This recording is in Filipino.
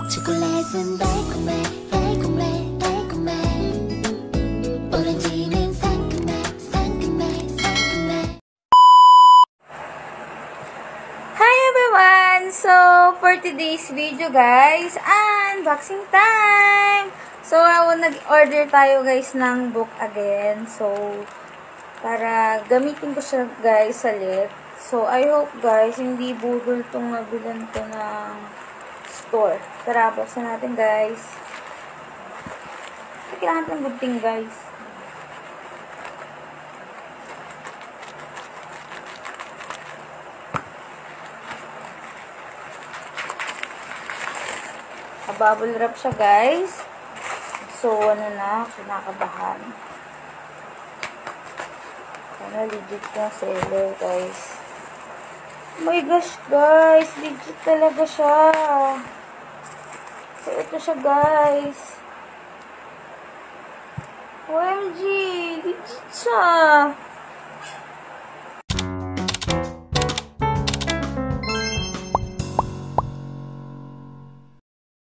초콜릿은 달콤해 달콤해 달콤해 오렌지는 상큼해 상큼해 상큼해. Hi everyone! So, for today's video guys, unboxing time! So, nag-order tayo guys ng book again. So, para gamitin ko siya guys ulit. So, I hope guys, hindi budol tong nabilan ko ng store. Tara, buksan natin guys. Kailangan ng gupting guys. Bubble wrap siya guys. So, kinakabahan. Legit na seller guys. Oh my gosh guys, legit talaga siya. So, ito siya guys. OMG, legit siya.